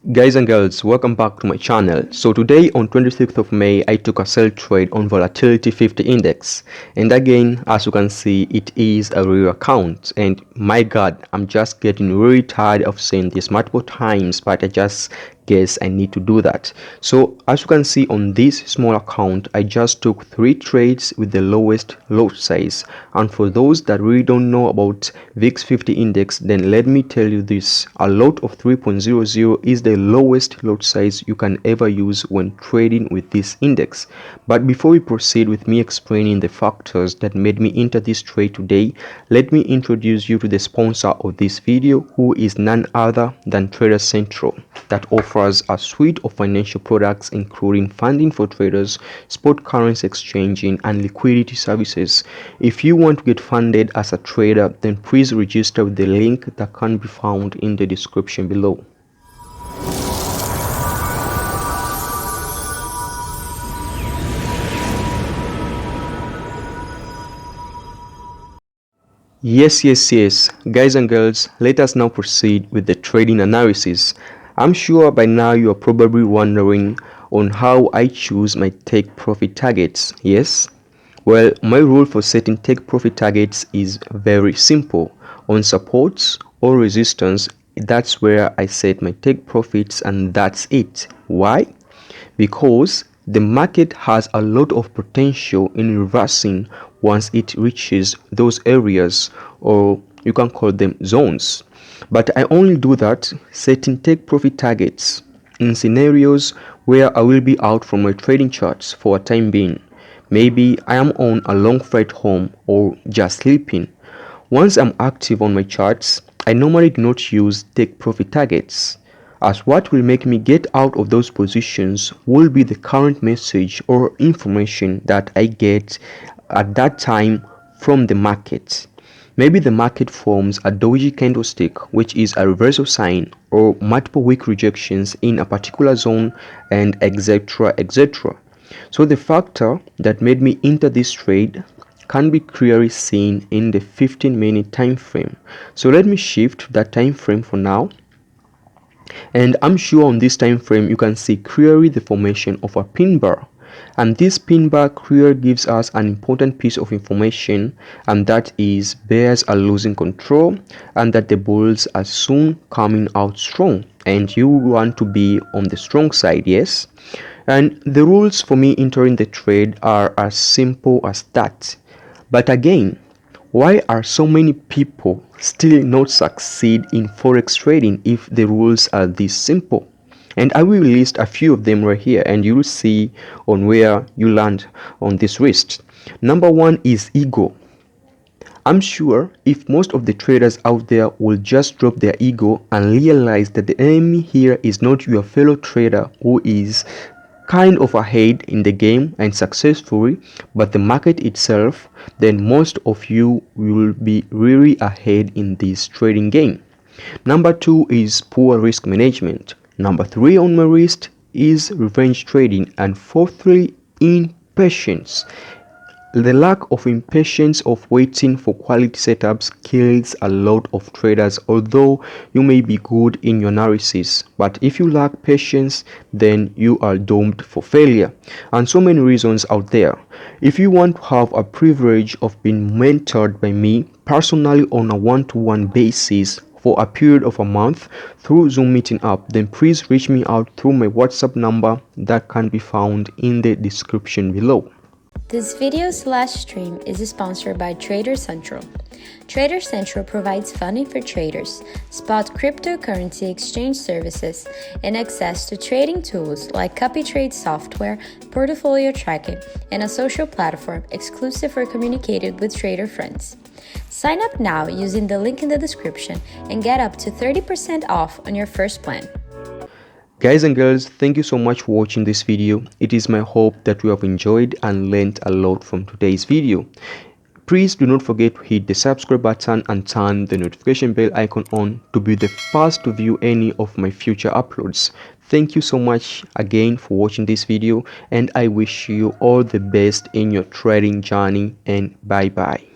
Guys and girls, welcome back to my channel. So today on 26th of May, I took a sell trade on Volatility 50 index, and again, as you can see, it is a real account, and my god, I'm just getting really tired of saying this multiple times, but I just guess I need to do that. So as you can see on this small account, I just took 3 trades with the lowest lot size. And for those that really don't know about VIX 50 index, then let me tell you this: a lot of 3.00 is the lowest lot size you can ever use when trading with this index. But before we proceed with me explaining the factors that made me enter this trade today, let me introduce you to the sponsor of this video, who is none other than Trader Central, that offers a suite of financial products including funding for traders, spot currency exchanging, and liquidity services. If you want to get funded as a trader, then please register with the link that can be found in the description below. Yes, guys and girls, let us now proceed with the trading analysis. I'm sure by now you are probably wondering on how I choose my take profit targets. Yes? Well, my rule for setting take profit targets is very simple. On supports or resistance, that's where I set my take profits, and that's it. Why? Because the market has a lot of potential in reversing once it reaches those areas, or you can call them zones. But I only do that setting take profit targets in scenarios where I will be out from my trading charts for a time being. Maybe I am on a long flight home or just sleeping. Once I'm active on my charts, I normally do not use take profit targets, as what will make me get out of those positions will be the current message or information that I get at that time from the market. Maybe the market forms a doji candlestick, which is a reversal sign, or multiple weak rejections in a particular zone, and etc. So the factor that made me enter this trade can be clearly seen in the 15-minute time frame. So let me shift that time frame for now. And I'm sure on this time frame you can see clearly the formation of a pin bar, and this pin bar clearly gives us an important piece of information, and that is bears are losing control and that the bulls are soon coming out strong, and you want to be on the strong side. Yes, and the rules for me entering the trade are as simple as that. But again, why are so many people still not succeed in forex trading if the rules are this simple? And I will list a few of them right here, and you will see on where you land on this list. Number 1 is ego. I'm sure if most of the traders out there will just drop their ego and realize that the enemy here is not your fellow trader who is kind of ahead in the game and successfully, but the market itself, then most of you will be really ahead in this trading game. Number 2 is poor risk management. Number 3 on my list is revenge trading, and fourthly, impatience. The lack of impatience of waiting for quality setups kills a lot of traders, although you may be good in your analysis. But if you lack patience, then you are doomed for failure. And so many reasons out there. If you want to have a privilege of being mentored by me personally on a one-to-one basis for a period of a month through Zoom meeting app, then please reach me out through my WhatsApp number that can be found in the description below. This video/stream is sponsored by Trader Central. Trader Central provides funding for traders, spot cryptocurrency exchange services, and access to trading tools like copy trade software, portfolio tracking, and a social platform exclusive for communicating with trader friends. Sign up now using the link in the description and get up to 30% off on your first plan. Guys and girls, thank you so much for watching this video. It is my hope that you have enjoyed and learned a lot from today's video. Please do not forget to hit the subscribe button and turn the notification bell icon on to be the first to view any of my future uploads. Thank you so much again for watching this video, and I wish you all the best in your trading journey, and bye bye.